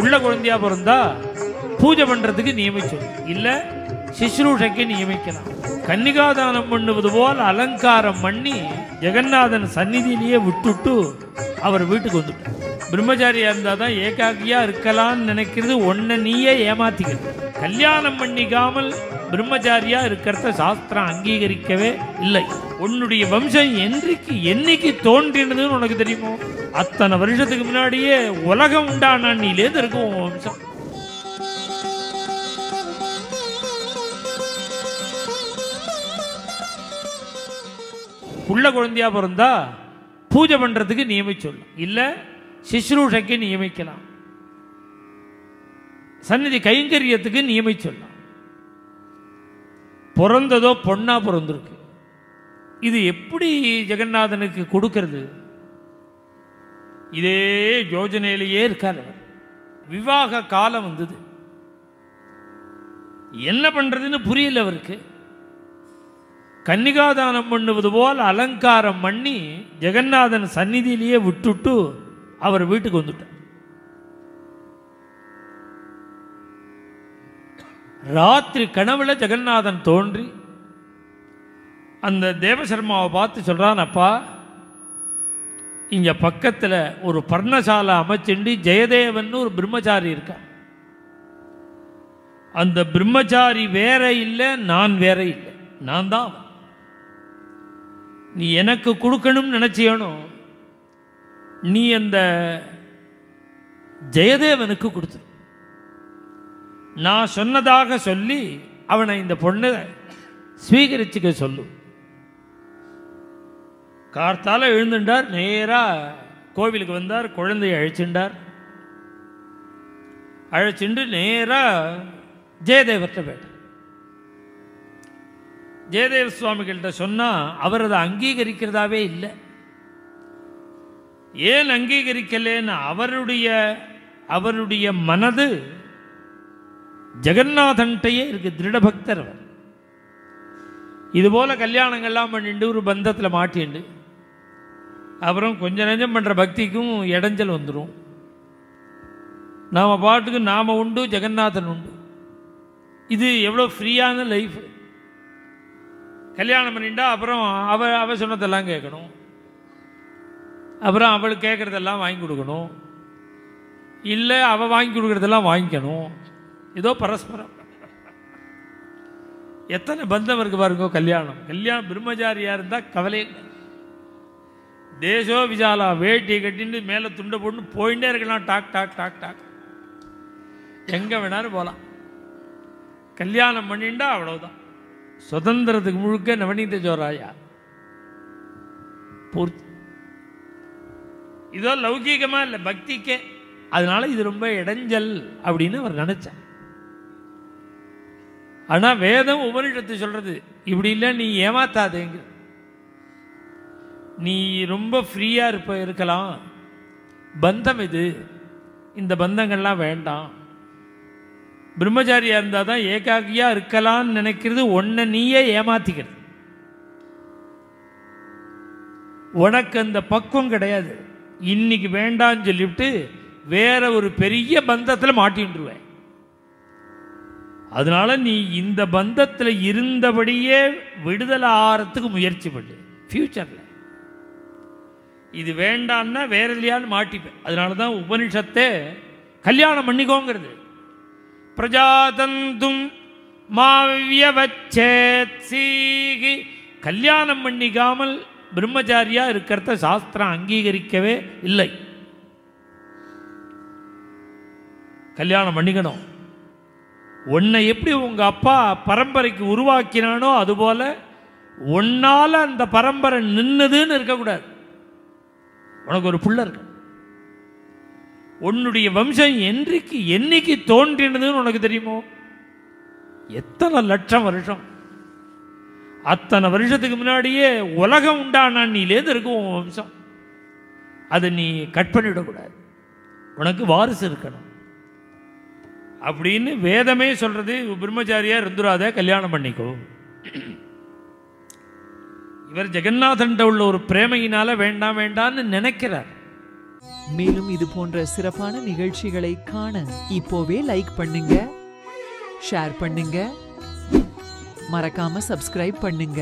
புள்ள குழந்தையா பிறந்தா பூஜை பண்றதுக்கு நியமிச்சோம், இல்ல சிஸ்ரூஷைக்கு நியமிக்கலாம். கன்னிகாதானம் பண்ணுவது போல் அலங்காரம் பண்ணி ஜெகநாதன் சந்நிதியிலேயே விட்டுட்டு அவர் வீட்டுக்கு வந்துட்டார். பிரம்மச்சாரியா இருந்தாதான் ஏகாக்கியா இருக்கலாம்னு நினைக்கிறது ஒன்ன நீயே ஏமாத்திக்கிறது. கல்யாணம் பண்ணிக்காமல் பிரம்மச்சாரியா இருக்கிறத சாஸ்திரம் அங்கீகரிக்கவே இல்லை. உன்னுடைய வம்சம் என்னைக்கு தோன்றினதுன்னு உனக்கு தெரியுமோ? அத்தனை வருஷத்துக்கு முன்னாடியே உலகம் உண்டான நீலேந்து இருக்கும் உன் வம்சம். புள்ள குழந்தையா பிறந்தா பூஜை பண்றதுக்கு நியமிச்சோம், இல்ல சிஸ்ரூஷைக்கு நியமிக்கலாம். சந்நிதி கைங்கரியத்துக்கு நியமிச்சொல்லாம். பிறந்ததோ பொண்ணா பிறந்திருக்கு. இது எப்படி ஜெகநாதனுக்கு கொடுக்கிறது? இதே யோஜனையிலேயே இருக்கார். விவாக காலம் வந்தது, என்ன பண்றதுன்னு புரியல அவருக்கு. கன்னிகாதானம் பண்ணுவது போல் அலங்காரம் பண்ணி ஜெகநாதன் சந்நிதியிலேயே விட்டுட்டு அவர் வீட்டுக்கு வந்துட்டார். ராத்திரி கனவுல ஜெகநாதன் தோன்றி அந்த தேவசர்மாவை பார்த்து சொல்றான், அப்பா இங்க பக்கத்துல ஒரு பர்ணசாலை அமைச்சுண்டு ஜெயதேவன் ஒரு பிரம்மச்சாரி இருக்கான். அந்த பிரம்மச்சாரி வேற இல்லை, நான் வேற இல்லை, நான் தான். நீ எனக்கு கொடுக்கணும்னு நினைச்சியனும் நீ அந்த ஜெயதேவனுக்கு கொடுத்து நான் சொன்னதாக சொல்லி அவனை இந்த பொண்ணை ஸ்வீகரிச்சுக்க சொல்லு. கார்த்தால எழுந்துட்டார், நேரா கோவிலுக்கு வந்தார், குழந்தையை அழைச்சிண்டார். அழைச்சிண்டு நேரா ஜெயதேவர்கிட்ட போயிட்டார். ஜெயதேவ சுவாமிகள்கிட்ட சொன்னா அவர் அதை அங்கீகரிக்கிறதாவே இல்லை. ஏன் அங்கீகரிக்கலன்னு அவருடைய மனது ஜெகநாதன்ட்டையே இருக்கு, திருட பக்தர் அவர். இதுபோல கல்யாணங்கள்லாம் பண்ணிட்டு ஒரு பந்தத்தில் மாட்டிண்டு அப்புறம் கொஞ்சம் நெஞ்சம் பண்ணுற பக்திக்கும் இடைஞ்சல் வந்துடும். நாம் பாட்டுக்கு நாம் உண்டு, ஜெகநாதன் உண்டு. இது எவ்வளோ ஃப்ரீயான லைஃப். கல்யாணம் பண்ணிட்டா அப்புறம் அவ சொன்னதெல்லாம் கேட்கணும், அப்புறம் அவளுக்கு கேட்குறதெல்லாம் வாங்கி கொடுக்கணும், இல்லை அவள் வாங்கி கொடுக்குறதெல்லாம் வாங்கிக்கணும். ஏதோ பரஸ்பரம் எத்தனை பந்தம் இருக்கு பாருங்க. கல்யாணம் பிரம்மச்சாரியாக இருந்தால் கவலையே. தேசோ விசாலா வேட்டியை கட்டிட்டு மேலே துண்டை போட்டு போயிட்டே இருக்கலாம். டாக் டாக் டாக் டாக் எங்கே வேணாலும் போகலாம். கல்யாணம் பண்ணிட்டா அவ்வளவுதான். சுதந்திரத்துக்கு முழுக்க நவநீத ஜோராயா பூர்த்தி. இதோ லௌகீகமா இல்லை, பக்திக்கே. அதனால இது ரொம்ப இடைஞ்சல் அப்படின்னு அவர் நினைச்சார். ஆனா வேதம் உபனிஷத்து சொல்றது இப்படி இல்லை, நீ ஏமாத்தாதேங்க, நீ ரொம்ப ஃப்ரீயா இருக்கலாம், பந்தம் இது, இந்த பந்தங்கள்லாம் வேண்டாம். பிரம்மச்சாரியா இருந்தால் தான் ஏகாக்கியா இருக்கலாம்னு நினைக்கிறது ஒன்ன நீயே ஏமாத்திக்கிறது. உனக்கு அந்த பக்குவம் கிடையாது. இன்னைக்கு வேண்டான்னு சொல்லிவிட்டு வேற ஒரு பெரிய பந்தத்தில் மாட்டின்றுவேன். அதனால நீ இந்த பந்தத்தில் இருந்தபடியே விடுதலை ஆறத்துக்கு முயற்சி பண்ணு. ஃபியூச்சர்ல இது வேண்டான்னா வேற இல்லையான்னு மாட்டிப்பேன். அதனால தான் உபனிஷத்தே கல்யாணம் பண்ணிக்கோங்கிறது. பிரஜாதந்தும் மாவியவச்சேத்ஸீகி, கல்யாணம் பண்ணிக்காமல் பிரம்மச்சாரியா இருக்கிறத சாஸ்திரம் அங்கீகரிக்கவே இல்லை. கல்யாணம் பண்ணிக்கணும். உன்னை எப்படி உங்க அப்பா பரம்பரைக்கு உருவாக்கினானோ அதுபோல உன்னால அந்த பரம்பரை நின்னதுன்னு இருக்கக்கூடாது. உனக்கு ஒரு புள்ள இருக்கு. உன்னுடைய வம்சம் என்னைக்கு தோன்றினதுன்னு உனக்கு தெரியுமோ? எத்தனை லட்சம் வருஷம். அத்தனை வருஷத்துக்கு முன்னாடியே உலகம் உண்டான நீலேந்து இருக்கும் உன் வம்சம். அதை நீ கட் பண்ணிவிடக்கூடாது. உனக்கு வாரிசு இருக்கணும் அப்படின்னு வேதமே சொல்றது. பிரம்மச்சாரியா இருந்துராத, கல்யாணம் பண்ணிக்கோ. இவர் ஜெகநாதன் உள்ள ஒரு பிரேமையினால வேண்டாம் வேண்டான்னு நினைக்கிறார். மேலும் இது போன்ற சிறப்பான நிகழ்ச்சிகளை காண இப்போவே லைக் பண்ணுங்க, ஷேர் பண்ணுங்க, மறக்காம சப்ஸ்கிரைப் பண்ணுங்க.